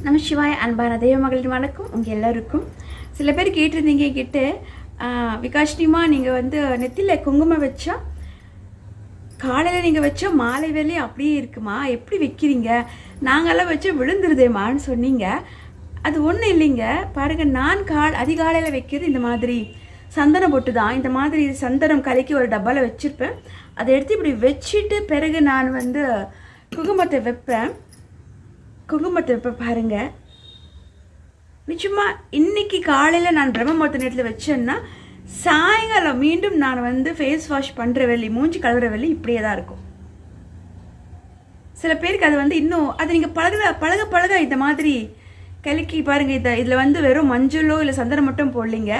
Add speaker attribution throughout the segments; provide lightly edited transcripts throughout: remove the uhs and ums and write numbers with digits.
Speaker 1: நம்ம சிவாய் அன்பான தெய்வ மகளிர் வணக்கம் உங்கள் எல்லாருக்கும். சில பேர் கேட்டிருந்தீங்க கிட்ட விகாஷ்னிமா நீங்கள் வந்து நெத்தியில் குங்குமம் வச்சா காலையில் நீங்கள் வச்சா மாலை வேலையே அப்படியே இருக்குமா, எப்படி வைக்கிறீங்க, நாங்கள்லாம் வச்சா விழுந்துருதேம்மான்னு சொன்னீங்க. அது ஒன்றும் இல்லைங்க. பாருங்கள், நான் அதிகாலையில் வைக்கிறது இந்த மாதிரி சந்தனம் போட்டு தான். இந்த மாதிரி சந்தனம் கலக்கி ஒரு டப்பாவில் வச்சுருப்பேன். அதை எடுத்து இப்படி வச்சுட்டு பிறகு நான் வந்து குங்குமத்தை வைப்பேன். பாருங்கள், நிச்சயமாக இன்றைக்கி காலையில் நான் பிரம்ம முகூர்த்த நேரத்தில் வச்சேன்னா சாயங்காலம் மீண்டும் நான் வந்து ஃபேஸ் வாஷ் பண்ணுற வெள்ளி, மூஞ்சி கழுவுற வெள்ளி இப்படியே தான் இருக்கும். சில பேருக்கு அது வந்து இன்னும் அது நீங்கள் பழக இந்த மாதிரி கலக்கி பாருங்கள். இதில் வந்து வெறும் மஞ்சளோ இல்லை சந்தனம் மட்டும் போடலிங்க.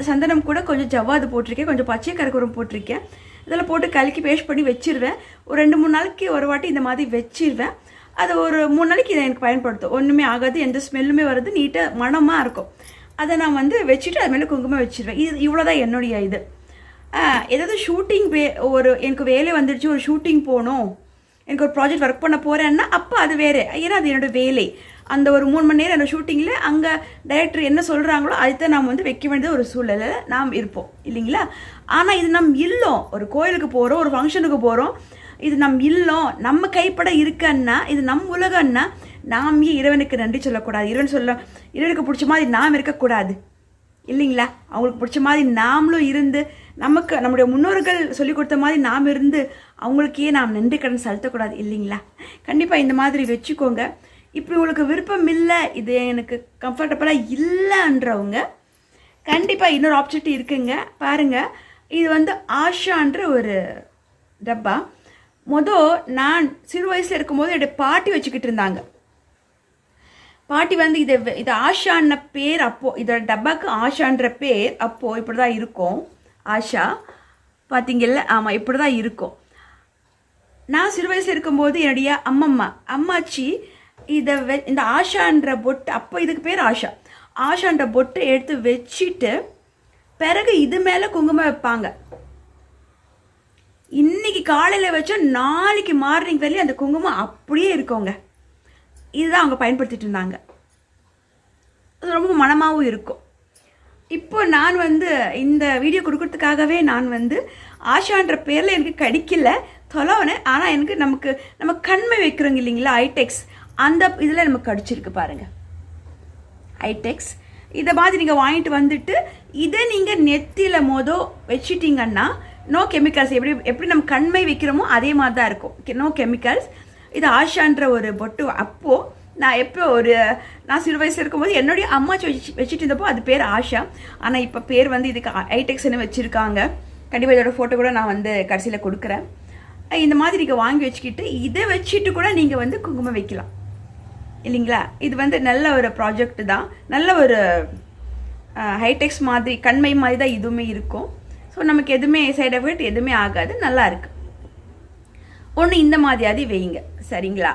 Speaker 1: சந்தனம் கூட கொஞ்சம் ஜவ்வாது போட்டிருக்கேன், கொஞ்சம் பச்சை கருக்கூரம் போட்டிருக்கேன். இதெல்லாம் போட்டு கலக்கி பேஸ்ட் பண்ணி வச்சுருவேன். ஒரு 2-3 நாளைக்கு ஒரு வாட்டி இந்த மாதிரி வச்சிருவேன். அது ஒரு 3 நாளைக்கு இதை எனக்கு பயன்படுத்தும். ஒன்றுமே ஆகாது, எந்த ஸ்மெல்லுமே வருது, நீட்டாக மனமாக இருக்கும். அதை நான் வந்து வச்சுட்டு அது மேலே குங்குமம் வச்சுருவேன். இவ்வளோதான் என்னுடைய இது. ஏதாவது ஷூட்டிங் எனக்கு வேலை வந்துடுச்சு, ஒரு ஷூட்டிங் போகணும், எனக்கு ஒரு ப்ராஜெக்ட் ஒர்க் பண்ண போகிறேன்னா அப்போ அது வேறு. ஏன்னா அது என்னோடய வேலை. அந்த ஒரு 3 மணி நேரம் அந்த ஷூட்டிங்கில் அங்கே டைரக்டர் என்ன சொல்கிறாங்களோ அதுதான் நாம் வந்து வைக்க வேண்டிய ஒரு சூழ்நிலை நாம் இருப்போம் இல்லைங்களா. ஆனால் இது நம் இல்லம், ஒரு கோயிலுக்கு போகிறோம், ஒரு ஃபங்க்ஷனுக்கு போகிறோம், இது நம் இல்லம், நம்ம கைப்பட இருக்கன்னா, இது நம் உலகன்னா நாம் ஏன் இறைவனுக்கு நன்றி சொல்லக்கூடாது? இறைவனுக்கு பிடிச்ச மாதிரி நாம் இருக்கக்கூடாது இல்லைங்களா? அவங்களுக்கு பிடிச்ச மாதிரி நாமளும் இருந்து, நம்முடைய முன்னோர்கள் சொல்லிக் கொடுத்த மாதிரி நாம் இருந்து அவங்களுக்கே நாம் நன்றி கடன் செலுத்தக்கூடாது இல்லைங்களா? கண்டிப்பாக இந்த மாதிரி வச்சுக்கோங்க. இப்படி உங்களுக்கு விருப்பம் இல்லை, இது எனக்கு கம்ஃபர்டபுளாக இல்லைன்றவங்க கண்டிப்பாக இன்னொரு ஆப்ஷன் இருக்குங்க. பாருங்கள், இது வந்து ஆஷான்ற ஒரு டப்பா. நான் சிறு வயசில் இருக்கும்போது என்னுடைய பாட்டி வச்சுக்கிட்டு இருந்தாங்க. பாட்டி வந்து இது ஆஷான்ற பேர் அப்போது, இதோட டப்பாவுக்கு ஆஷான்ற பேர் அப்போது இப்படி தான் இருக்கும். ஆஷா பார்த்தீங்கல்ல, ஆமாம் இப்படி தான் இருக்கும். நான் சிறு வயசில் இருக்கும்போது என்னுடைய அம்மாச்சி இந்த ஆஷான்ற பொட்டு, அப்போ இதுக்கு பேர் ஆஷான்ற பொட்டை எடுத்து வச்சுட்டு பிறகு இது மேலே குங்குமம் வைப்பாங்க. இன்னைக்கு காலையில் வச்சா நாளைக்கு மார்னிங் வரையும் அந்த குங்குமம் அப்படியே இருக்கோங்க. இதுதான் அவங்க பயன்படுத்திட்டு இருந்தாங்க. அது ரொம்ப மனமாகவும் இருக்கும். இப்போ நான் வந்து இந்த வீடியோ கொடுக்கறதுக்காகவே நான் வந்து ஆஷான்ற பேரில் எனக்கு கிடைக்கல, தொலைவனேன். ஆனால் எனக்கு நம்ம கண்மை வைக்கிறோங்க இல்லைங்களா, ஐடெக்ஸ், அந்த இதில் நமக்கு கடிச்சிருக்கு பாருங்கள். ஐடெக்ஸ் இதை மாதிரி நீங்கள் வாங்கிட்டு வந்துட்டு இதை நீங்கள் நெத்தியில் வச்சிட்டிங்கன்னா நோ கெமிக்கல்ஸ். எப்படி நம்ம கண்மை வைக்கிறோமோ அதே மாதிரி தான் இருக்கும், நோ கெமிக்கல்ஸ். இது ஆஷான்ற ஒரு பொட்டு. அப்போது நான் சிறு வயசு இருக்கும்போது என்னுடைய அம்மாச்சி வச்சுட்டு இருந்தப்போ அது பேர் ஆஷா. ஆனால் இப்போ பேர் வந்து இதுக்கு ஐடெக்ஸ்ன்னு வச்சுருக்காங்க. கண்டிப்பாக இதோட ஃபோட்டோ கூட நான் வந்து கடைசியில் கொடுக்குறேன். இந்த மாதிரி நீங்கள் வாங்கி வச்சுக்கிட்டு இதை வச்சுட்டு கூட நீங்கள் வந்து குங்குமம் வைக்கலாம் இல்லைங்களா. இது வந்து நல்ல ஒரு ப்ராஜெக்ட் தான், நல்ல ஒரு ஹைடெக்ஸ் மாதிரி கண்மை மாதிரி தான் இதுவுமே இருக்கும். ஸோ நமக்கு எதுவுமே சைட் எஃபெக்ட் எதுவுமே ஆகாது, நல்லா இருக்குது. ஒன்று இந்த மாதிரியாவது வைங்க சரிங்களா.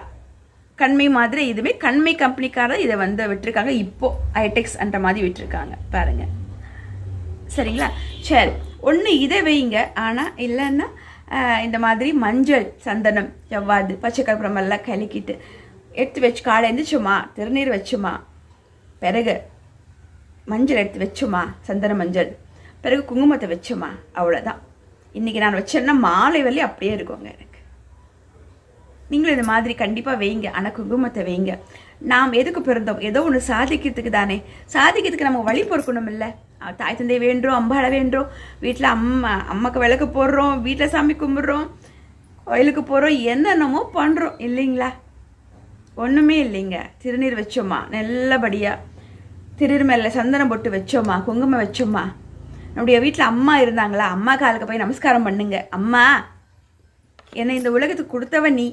Speaker 1: கண்மை மாதிரி இதுவுமே கண்மை கம்பெனிக்காரர் இதை வந்து விட்டுருக்காங்க. இப்போது ஐடெக்ஸ் என்ற மாதிரி விட்டுருக்காங்க பாருங்கள் சரிங்களா. சரி, ஒன்று இதை வைங்க. ஆனால் இல்லைன்னா இந்த மாதிரி மஞ்சள், சந்தனம், ஜவ்வாது, பச்சை கற்பூரம் எல்லாம் கலக்கிட்டு எடுத்து வச்சு காலை எழுந்திரிச்சுமா, திருநீர் வச்சுமா, பிறகு மஞ்சள் எடுத்து வச்சுமா, சந்தன மஞ்சள், பிறகு குங்குமத்தை வச்சுமா, அவ்வளோதான். இன்றைக்கி நான் வச்சேன்னா மாலை வலி அப்படியே இருக்குங்க எனக்கு. நீங்களும் இந்த மாதிரி கண்டிப்பாக வைங்க. ஆனால் குங்குமத்தை வைங்க. நாம் எதுக்கு பிறந்தோம்? ஏதோ ஒன்று சாதிக்கிறதுக்கு தானே. சாதிக்கிறதுக்கு நம்ம வழி பொறுக்கணும் இல்லை. தாய் தந்தை வேண்டுறோம், அம்பாளை வேண்டுறோம், வீட்டில் அம்மாவுக்கு விளக்கு போடுறோம், வீட்டில் சாமி கும்பிட்றோம், கோயிலுக்கு போகிறோம், என்னென்னமோ பண்ணுறோம் இல்லைங்களா. ஒன்றுமே இல்லைங்க. திருநீர் வச்சோமா, நல்லபடியாக திருநீர் மேலே சந்தனம் போட்டு வச்சோமா, குங்குமம் வச்சோமா. நம்முடைய வீட்டில் அம்மா இருந்தாங்களா, அம்மா காலுக்கு போய் நமஸ்காரம் பண்ணுங்க. அம்மா, என்னை இந்த உலகத்துக்கு கொடுத்தவ நீ,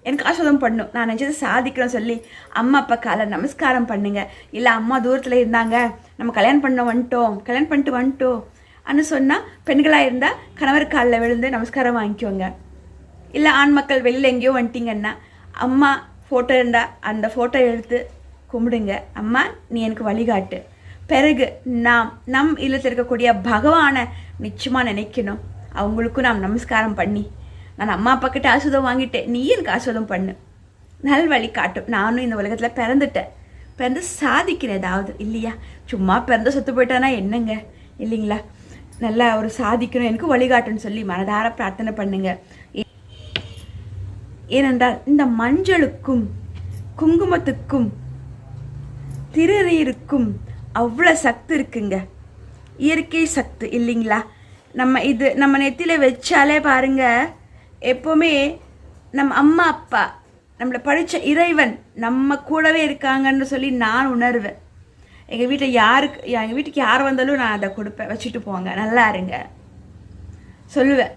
Speaker 1: எனக்கு ஆசீர்வாதம் பண்ணும், நான் நினச்சதை சாதிக்கிறோம் சொல்லி அம்மா அப்பா காலை நமஸ்காரம் பண்ணுங்க. இல்லை அம்மா தூரத்தில் இருந்தாங்க, நம்ம கல்யாணம் பண்ணிட்டு வந்துட்டோம் அன்னு சொன்னால், பெண்களாக இருந்தால் கணவர் காலில் விழுந்து நமஸ்காரம் வாங்கிக்கோங்க. இல்லை ஆண் மக்கள் வெளியில் எங்கேயோ வந்துட்டிங்கன்னா அம்மா ஃபோட்டோ இருந்தால் அந்த ஃபோட்டோ எடுத்து கும்பிடுங்க. அம்மா நீ எனக்கு வழிகாட்டு. பிறகு நம் இல்லத்தில் இருக்கக்கூடிய பகவானை நிச்சயமாக நினைக்கணும். அவங்களுக்கும் நாம் நமஸ்காரம் பண்ணி, நான் அம்மா அப்பா கிட்ட ஆசீர்வாதம் வாங்கிட்டேன், நீ எனக்கு ஆசீர்வாதம் பண்ணு, நல் வழி காட்டும், நானும் இந்த உலகத்தில் பிறந்துட்டேன், பிறந்து சாதிக்கிற ஏதாவது இல்லையா? சும்மா பிறந்த சொத்து போயிட்டானா என்னங்க இல்லைங்களா? நல்லா ஒரு சாதிக்கணும், எனக்கு வழிகாட்டுன்னு சொல்லி மனதார பிரார்த்தனை பண்ணுங்க. ஏனென்றால் இந்த மஞ்சளுக்கும் குங்குமத்துக்கும் திருநீருக்கும் அவ்வளோ சக்தி இருக்குங்க, இயற்கை சக்தி இல்லைங்களா? நம்ம நெத்தியில் வச்சாலே பாருங்க, எப்போவுமே நம்ம அம்மா அப்பா நம்மளை படித்த இறைவன் நம்ம கூடவே இருக்காங்கன்னு சொல்லி நான் உணர்வேன். எங்கள் வீட்டுக்கு யார் வந்தாலும் நான் அதை கொடுப்பேன், வச்சுட்டு போங்க, நல்லா இருங்க சொல்லுவேன்.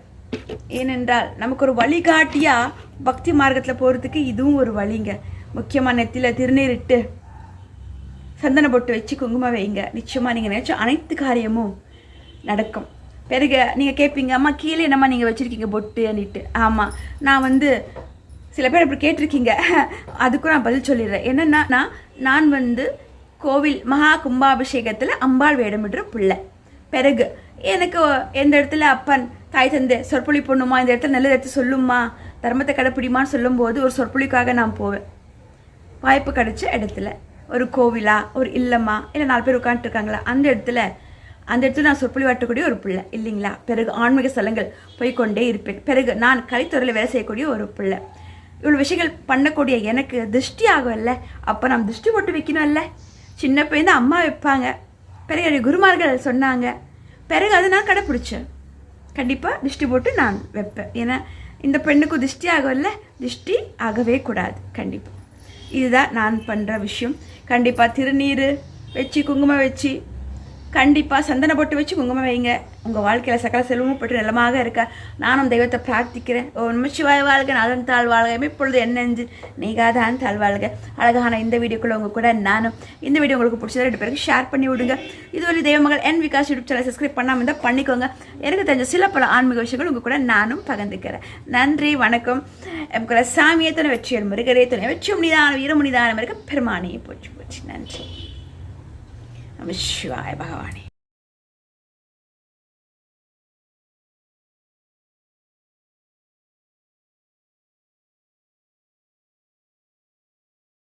Speaker 1: ஏனென்றால் நமக்கு ஒரு வழிகாட்டியாக பக்தி மார்க்கத்தில் போகிறதுக்கு இதுவும் ஒரு வழிங்க. முக்கியமாக நெத்தியில் திருநீரிட்டு சந்தன பொட்டு வச்சு குங்குமம் வைங்க, நிச்சயமாக நீங்கள் நினச்ச அனைத்து காரியமும் நடக்கும். பிறகு நீங்கள் கேட்பீங்க, அம்மா கீழே என்னம்மா நீங்கள் வச்சுருக்கீங்க பொட்டு அன்னிட்டு. ஆமாம், நான் சில பேர் அப்படி கேட்டிருக்கீங்க, அதுக்கும் நான் பதில் சொல்லிடுறேன். என்னென்னா, நான் கோவில் மகா கும்பாபிஷேகத்தில் அம்பாள் வேடமிடுற பிள்ளை. பிறகு எனக்கு எந்த இடத்துல அப்பன் தாய் தந்தை சொற்பொழி பொண்ணுமா, இந்த இடத்துல நல்ல இடத்துல சொல்லுமா, தர்மத்தை கடைப்பிடிமான்னு சொல்லும்போது ஒரு சொற்பொழிக்காக நான் போவேன். வாய்ப்பு கிடைச்ச இடத்துல ஒரு கோவிலா, ஒரு இல்லம்மா, இல்லை 4 பேர் உட்காந்துருக்காங்களா, அந்த இடத்துல நான் சொற்பொழி வாட்டக்கூடிய ஒரு பிள்ளை இல்லைங்களா? பிறகு ஆன்மீக ஸ்தலங்கள் போய்கொண்டே இருப்பேன். பிறகு நான் கலைத்துறையில் வேலை செய்யக்கூடிய ஒரு பிள்ளை. இவ்வளோ விஷயங்கள் பண்ணக்கூடிய எனக்கு திருஷ்டி ஆகும் இல்லை, அப்போ நம்ம திருஷ்டி போட்டு வைக்கணும் இல்லை. சின்ன பையன் அம்மா வைப்பாங்க, பிறகு என்னுடைய குருமார்கள் சொன்னாங்க, பிறகு அதை நான் கடைப்பிடிச்சேன். கண்டிப்பாக திருஷ்டி போட்டு நான் வைப்பேன். ஏன்னா இந்த பெண்ணுக்கும் திருஷ்டி ஆகும் இல்லை, திருஷ்டி ஆகவே கூடாது. கண்டிப்பாக இதுதான் நான் பண்ணுற விஷயம். கண்டிப்பாக திருநீர் வச்சு குங்குமம் வச்சு, கண்டிப்பாக சந்தன போட்டு வச்சு குங்குமம் வைங்க. உங்கள் வாழ்க்கையில் சகல செல்வமும் பட்டு நலமாக இருக்க நானும் தெய்வத்தை பிரார்த்திக்கிறேன். ஓ நமச்சிவாய வாழ்க, நாதன் தாழ் வாழ்க, இப்பொழுது என்னெஞ்சு நீகாதான் தாழ் வாழ்க. அழகான இந்த வீடியோக்குள்ளே உங்கள் கூட நானும். இந்த வீடியோ உங்களுக்கு பிடிச்சதை 2 பேருக்கு ஷேர் பண்ணி விடுங்க. இதுவரை தெய்வமகள் என் விகாஸ் யூடியூப் சேனல் சப்ஸ்கிரைப் பண்ணாமல் இருந்தால் பண்ணிக்கோங்க. எனக்கு தெரிஞ்ச சில பல ஆன்மீக விஷயங்கள் உங்கள் கூட நானும் பகிர்ந்துக்கிறேன். நன்றி, வணக்கம். கூட சாமியை துணை வச்சு முருகரே துணை வச்சும் நிதான வீரமுனிதானம் இருக்க பெருமானியை போச்சு. நன்றி. நம சிவாய பகவானே.